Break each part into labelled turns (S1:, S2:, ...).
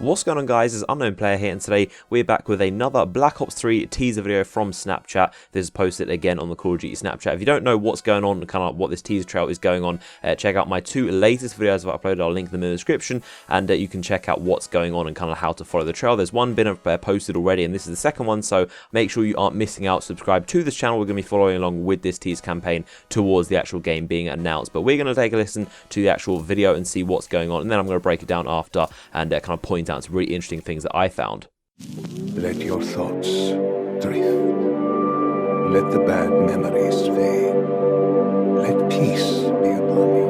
S1: What's going on, guys? It's Unknown Player here, and today we're back with another Black Ops 3 teaser video from Snapchat. This is posted again on the Call of Duty Snapchat. If you don't know what's going on, kind of what this teaser trail is going on, check out my two latest videos I've uploaded. I'll link them in the description, and you can check out what's going on and kind of how to follow the trail. There's one been posted already, and this is the second one, so make sure you aren't missing out. Subscribe to this channel. We're going to be following along with this teaser campaign towards the actual game being announced. But we're going to take a listen to the actual video and see what's going on, and then I'm going to break it down after and kind of point out some really interesting things that I found.
S2: Let your thoughts drift. Let the bad memories fade. Let peace be upon you.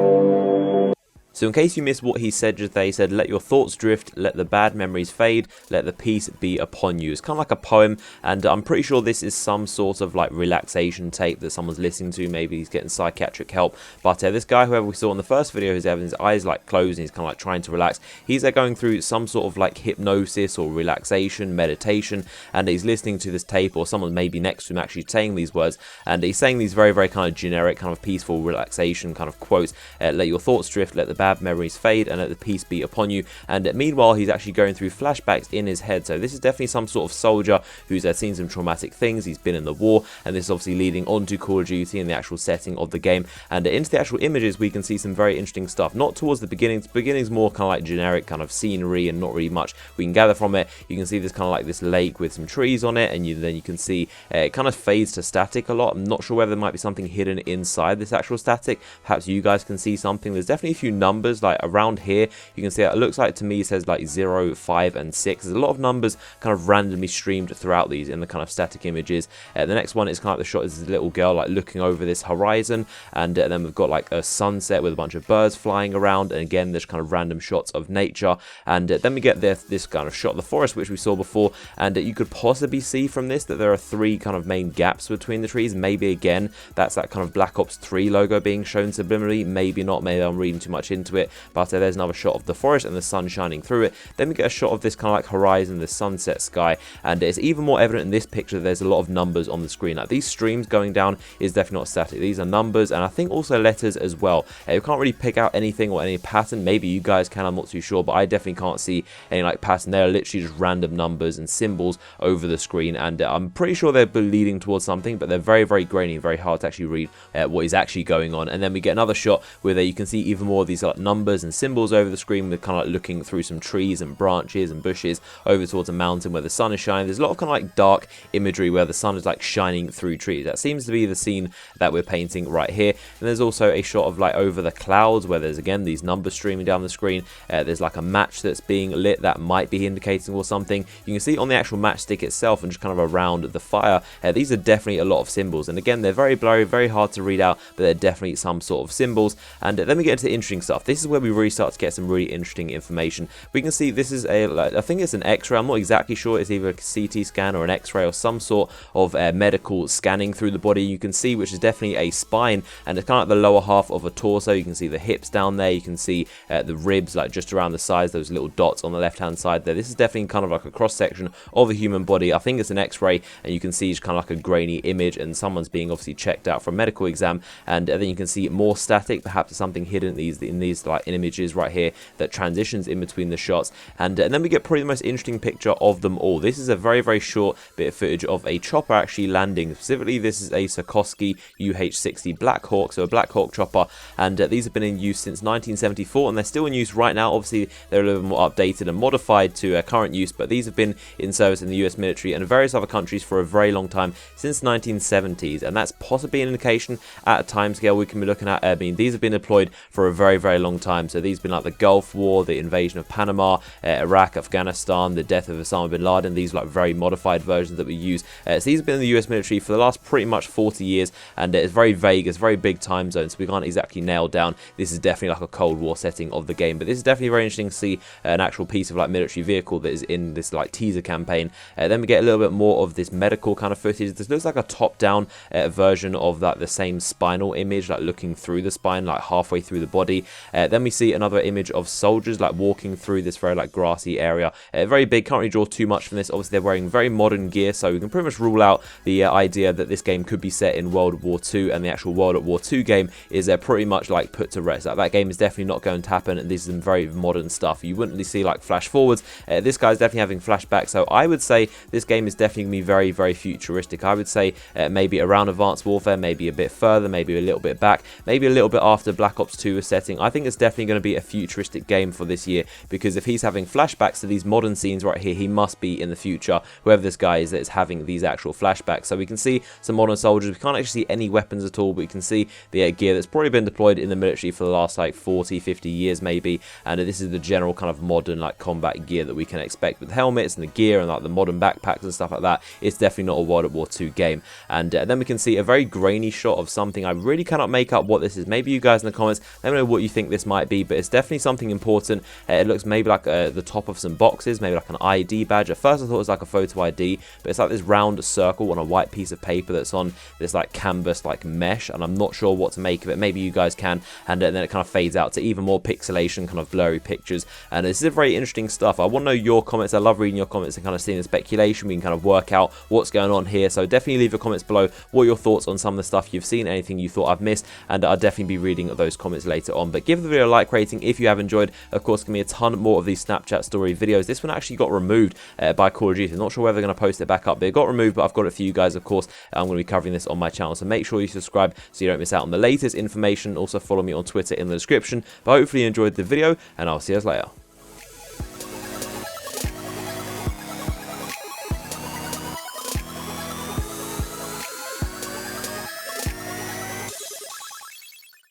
S1: So in case you missed what he said just there, he said, let your thoughts drift, let the bad memories fade, let the peace be upon you. It's kind of like a poem, and I'm pretty sure this is some sort of like relaxation tape that someone's listening to. Maybe he's getting psychiatric help. But this guy, whoever we saw in the first video, his eyes like closed and he's kind of like trying to relax. He's going through some sort of like hypnosis or relaxation, meditation, and he's listening to this tape, or someone maybe next to him actually saying these words, and he's saying these very, very kind of generic, kind of peaceful relaxation kind of quotes. Let your thoughts drift, let the bad memories fade, and let the peace be upon you. And meanwhile, he's actually going through flashbacks in his head. So this is definitely some sort of soldier who's seen some traumatic things. He's been in the war, and this is obviously leading on to Call of Duty and the actual setting of the game. And into the actual images, we can see some very interesting stuff. Not towards the beginning. The beginning's more kind of like generic kind of scenery and not really much we can gather from it. You can see this kind of like this lake with some trees on it, and then you can see it kind of fades to static a lot. I'm not sure whether there might be something hidden inside this actual static. Perhaps you guys can see something. There's definitely a few numbers like around here. You can see it looks like, to me, it says like 0, 5 and 6. There's a lot of numbers kind of randomly streamed throughout these in the kind of static images. The next one is kind of like the shot is this little girl like looking over this horizon, and then we've got like a sunset with a bunch of birds flying around, and again there's kind of random shots of nature. And then we get this kind of shot of the forest which we saw before, and you could possibly see from this that there are 3 kind of main gaps between the trees. Maybe again that's that kind of Black Ops 3 logo being shown subliminally, maybe not, maybe I'm reading too much into it. But there's another shot of the forest and the sun shining through it. Then we get a shot of this kind of like horizon, the sunset sky, and it's even more evident in this picture that there's a lot of numbers on the screen. Like these streams going down is definitely not static. These are numbers, and I think also letters as well. You can't really pick out anything or any pattern. Maybe you guys can, I'm not too sure, but I definitely can't see any like pattern. They're literally just random numbers and symbols over the screen, and I'm pretty sure they're leading towards something, but they're very, very grainy, very hard to actually read what is actually going on. And then we get another shot where you can see even more of these like numbers and symbols over the screen. We're kind of like looking through some trees and branches and bushes over towards a mountain where the sun is shining. There's a lot of kind of like dark imagery where the sun is like shining through trees. That seems to be the scene that we're painting right here. And there's also a shot of like over the clouds where there's again these numbers streaming down the screen. There's like a match that's being lit that might be indicating or something. You can see on the actual matchstick itself and just kind of around the fire. These are definitely a lot of symbols, and again they're very blurry, very hard to read out, but they're definitely some sort of symbols. And then we get into the interesting stuff. This is where we really start to get some really interesting information. We can see this is I think it's an X-ray. I'm not exactly sure. It's either a CT scan or an X-ray or some sort of medical scanning through the body. You can see, which is definitely a spine, and it's kind of like the lower half of a torso. You can see the hips down there. You can see the ribs like just around the sides, those little dots on the left-hand side there. This is definitely kind of like a cross-section of a human body. I think it's an X-ray, and you can see it's kind of like a grainy image, and someone's being obviously checked out for a medical exam. And then you can see more static, perhaps something hidden in these like images right here that transitions in between the shots. And then we get probably the most interesting picture of them all. This is a very, very short bit of footage of a chopper actually landing. Specifically, this is a Sikorsky UH-60 Black Hawk, so a Black Hawk chopper, and these have been in use since 1974, and they're still in use right now. Obviously, they're a little bit more updated and modified to current use, but these have been in service in the US military and various other countries for a very long time, since 1970s, and that's possibly an indication at a time scale we can be looking at. I mean, these have been deployed for a very, very long time. So these have been like the Gulf War, the invasion of Panama, Iraq, Afghanistan, the death of Osama bin Laden. These are like very modified versions that we use. So these have been in the US military for the last pretty much 40 years, and it's very vague. It's very big time zone, so we can't exactly nail down. This is definitely like a Cold War setting of the game, but this is definitely very interesting to see an actual piece of like military vehicle that is in this like teaser campaign. Then we get a little bit more of this medical kind of footage. This looks like a top-down version of that, the same spinal image, like looking through the spine, like halfway through the body. Then we see another image of soldiers like walking through this very like grassy area. Very big, can't really draw too much from this. Obviously they're wearing very modern gear, so we can pretty much rule out the idea that this game could be set in World War II, and the actual World War II game is pretty much like put to rest. Like, that game is definitely not going to happen, and this is some very modern stuff. You wouldn't really see like flash forwards. This guy's definitely having flashbacks, so I would say this game is definitely going to be very, very futuristic. I would say maybe around Advanced Warfare, maybe a bit further, maybe a little bit back, maybe a little bit after Black Ops 2 is setting. I think it's definitely going to be a futuristic game for this year, because if he's having flashbacks to these modern scenes right here, he must be in the future, whoever this guy is that is having these actual flashbacks. So we can see some modern soldiers. We can't actually see any weapons at all, but we can see the gear that's probably been deployed in the military for the last like 40, 50 years maybe, and this is the general kind of modern like combat gear that we can expect with helmets and the gear and like the modern backpacks and stuff like that. It's definitely not a World War II game. And then we can see a very grainy shot of something. I really cannot make up what this is. Maybe you guys in the comments, let me know what you think this might be, but it's definitely something important. It looks maybe like the top of some boxes, maybe like an ID badge. At first I thought it was like a photo ID, but it's like this round circle on a white piece of paper that's on this like canvas like mesh, and I'm not sure what to make of it. Maybe you guys can. And then it kind of fades out to even more pixelation, kind of blurry pictures, and this is very interesting stuff. I want to know your comments. I love reading your comments and kind of seeing the speculation. We can kind of work out what's going on here, so definitely leave your comments below. What are your thoughts on some of the stuff you've seen, anything you thought I've missed, and I'll definitely be reading those comments later on. But give the video a like rating if you have enjoyed. Of course, give me a ton more of these Snapchat story videos. This one actually got removed by Call of Duty. I'm not sure whether they're going to post it back up, but it got removed, but I've got it for you guys. Of course, I'm going to be covering this on my channel, so make sure you subscribe so you don't miss out on the latest information. Also follow me on Twitter in the description. But hopefully you enjoyed the video, and I'll see you guys later.